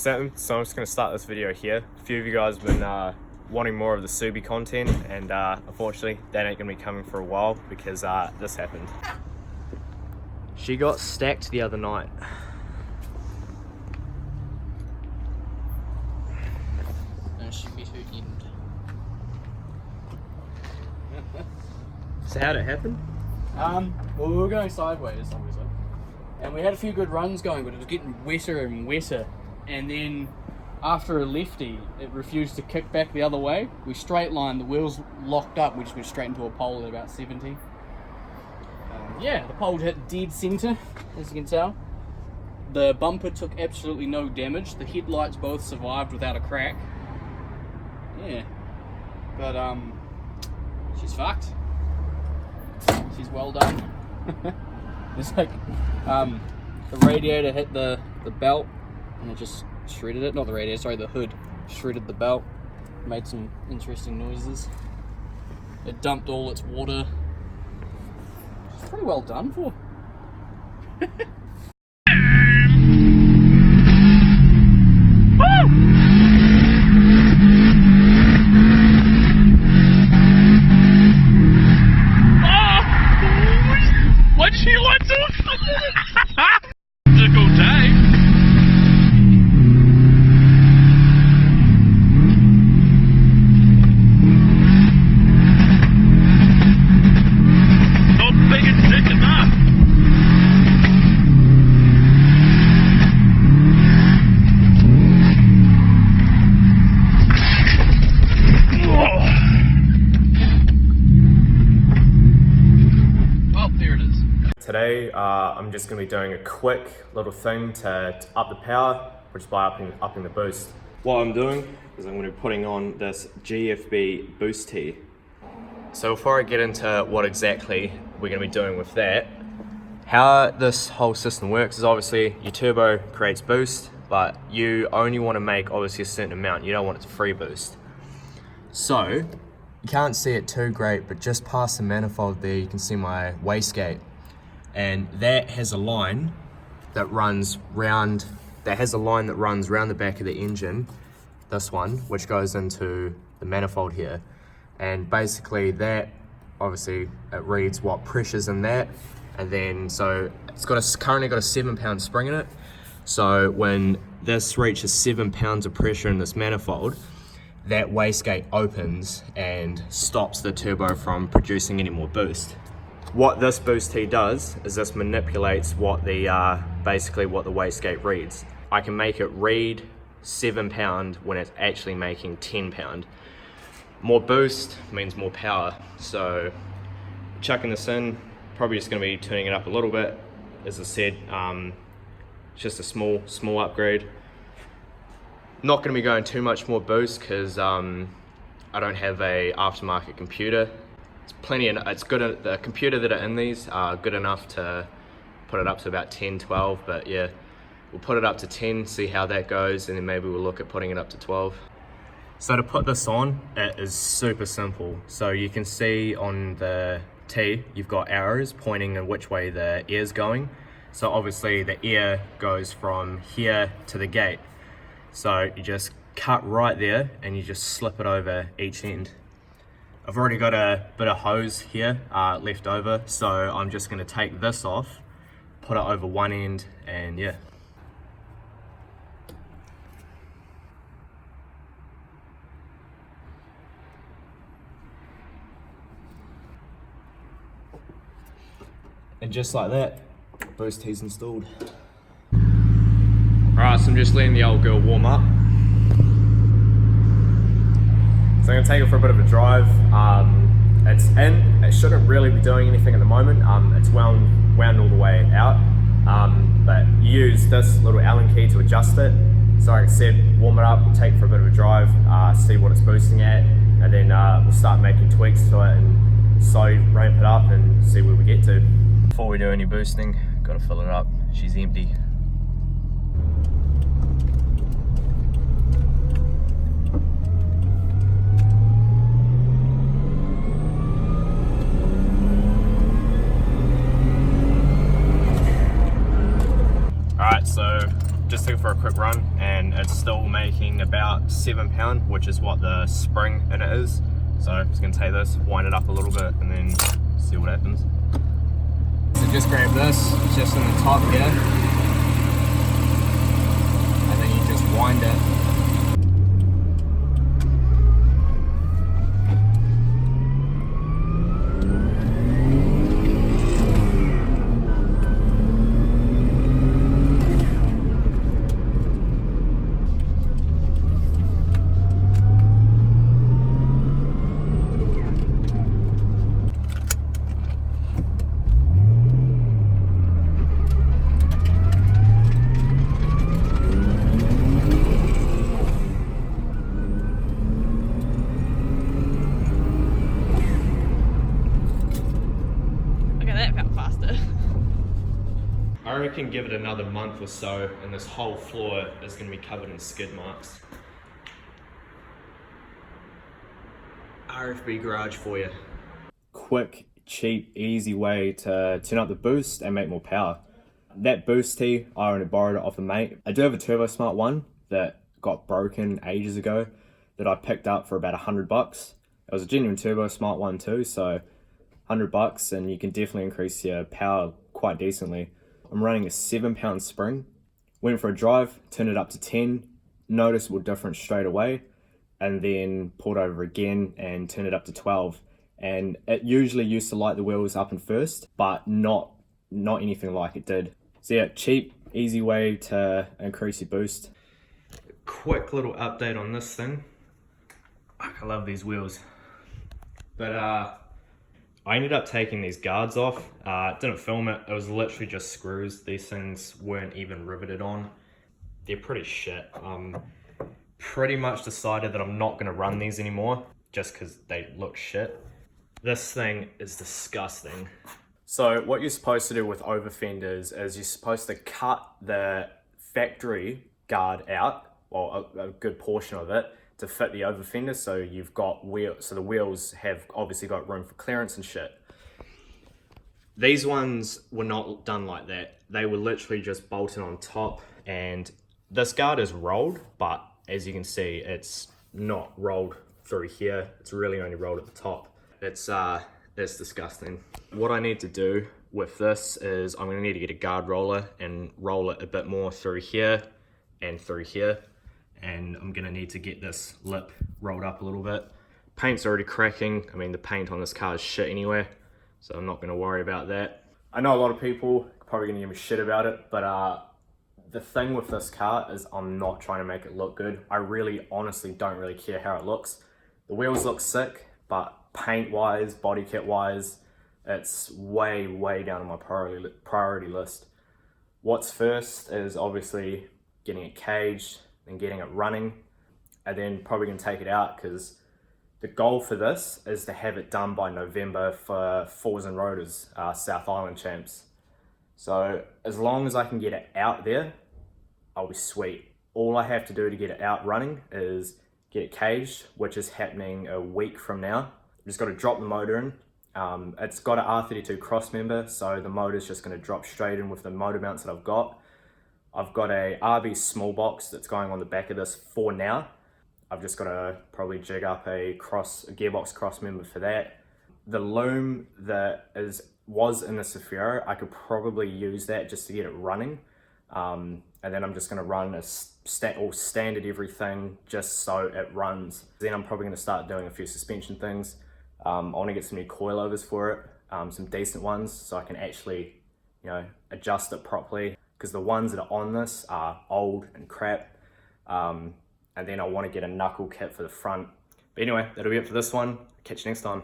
something, so I'm just going to start this video here. A few of you guys have been wanting more of the Subi content, and unfortunately that ain't going to be coming for a while because this happened. She got stacked the other night. And she bit her end. So how'd it happen? Well, we were going sideways, obviously, and we had a few good runs going, but it was getting wetter and wetter. And then after a lefty, it refused to kick back the other way. We straight lined, the wheels locked up, we just went straight into a pole at about 70. Yeah, the pole hit dead centre, as you can tell. The bumper took absolutely no damage. The headlights both survived without a crack. Yeah, but she's fucked. She's well done. It's like the radiator hit the belt and it just shredded it. Not the radiator, sorry, the hood shredded the belt. Made some interesting noises. It dumped all its water. It's pretty well done for. What she wants to go day. Not big and thick enough. Today I'm just going to be doing a quick little thing to up the power, which is by upping the boost. What I'm doing is I'm going to be putting on this GFB boost tee. So before I get into what exactly we're going to be doing with that, how this whole system works is obviously your turbo creates boost, but you only want to make obviously a certain amount. You don't want it to free boost. So you can't see it too great, but just past the manifold there you can see my wastegate. And that has a line that runs round, the back of the engine, this one, which goes into the manifold here. And basically that, obviously, it reads what pressure's in that, and then, so it's currently got a 7-pound spring in it. So when this reaches 7 pounds of pressure in this manifold, that wastegate opens and stops the turbo from producing any more boost. What this boost tee does is this manipulates what the basically what the wastegate reads. I can make it read 7 pound when it's actually making 10 pound. More boost means more power. So chucking this in, probably just going to be tuning it up a little bit. As I said, it's just a small upgrade. Not going to be going too much more boost because I don't have a aftermarket computer. It's good. The computer that are in these are good enough to put it up to about 10, 12, but yeah, we'll put it up to 10, see how that goes, and then maybe we'll look at putting it up to 12. So to put this on, it is super simple. So you can see on the T, you've got arrows pointing in which way the air's going. So obviously the air goes from here to the gate. So you just cut right there and you just slip it over each end. I've already got a bit of hose here left over, so I'm just going to take this off, put it over one end, and yeah. And just like that, boost tee's installed. Alright, so I'm just letting the old girl warm up. So I'm going to take it for a bit of a drive. It's in, it shouldn't really be doing anything at the moment. It's wound all the way out. But you use this little Allen key to adjust it. So like I said, warm it up, we'll take it for a bit of a drive, see what it's boosting at, and then we'll start making tweaks to it and slowly ramp it up and see where we get to. Before we do any boosting, got to fill it up. She's empty. So just took it for a quick run and it's taking about 7 pound, which is what the spring in it is. So I'm just gonna take this, wind it up a little bit, and then see what happens. So just grab this, it's just in the top here, and then you just wind it. I reckon give it another month or so and this whole floor is going to be covered in skid marks. RFB garage for you. Quick, cheap, easy way to turn up the boost and make more power. That boost tee, I already borrowed it off a mate. I do have a Turbo Smart one that got broken ages ago that I picked up for about $100. It was a genuine Turbo Smart one too, so $100 and you can definitely increase your power quite decently. I'm running a 7 pound spring, went for a drive, turned it up to 10, noticeable difference straight away, and then pulled over again and turned it up to 12. And it usually used to light the wheels up and first, but not anything like it did. So yeah, cheap, easy way to increase your boost. Quick little update on this thing. I love these wheels. But I ended up taking these guards off. Didn't film it, it was literally just screws. These things weren't even riveted on. They're pretty shit. Pretty much decided that I'm not gonna run these anymore just because they look shit. This thing is disgusting. So what you're supposed to do with over fenders is you're supposed to cut the factory guard out, well a good portion of it, to fit the over fender, so you've got wheels, so the wheels have obviously got room for clearance and shit. These ones were not done like that. They were literally just bolted on top, and this guard is rolled, but as you can see, it's not rolled through here. It's really only rolled at the top. It's disgusting. What I need to do with this is I'm gonna need to get a guard roller and roll it a bit more through here and through here. And I'm gonna need to get this lip rolled up a little bit. Paint's already cracking. I mean, the paint on this car is shit anyway, so I'm not gonna worry about that. I know a lot of people are probably gonna give me shit about it, but the thing with this car is I'm not trying to make it look good. I really, honestly don't really care how it looks. The wheels look sick, but paint-wise, body kit-wise, it's way, way down on my priority list. What's first is obviously getting it caged and getting it running, and then probably gonna take it out because the goal for this is to have it done by November for Fours and Rotors, South Island champs. So as long as I can get it out there, I'll be sweet. All I have to do to get it out running is get it caged, which is happening a week from now. Just got to drop the motor in. It's got an R32 cross member, so the motor's just going to drop straight in with the motor mounts that I've got. I've got a RB small box that's going on the back of this for now. I've just got to probably jig up a gearbox cross member for that. The loom that was in the Cefiro, I could probably use that just to get it running. And then I'm just going to run all standard everything just so it runs. Then I'm probably going to start doing a few suspension things. I want to get some new coilovers for it, some decent ones, so I can actually, adjust it properly. Because the ones that are on this are old and crap. And then I want to get a knuckle kit for the front. But anyway, that'll be it for this one. Catch you next time.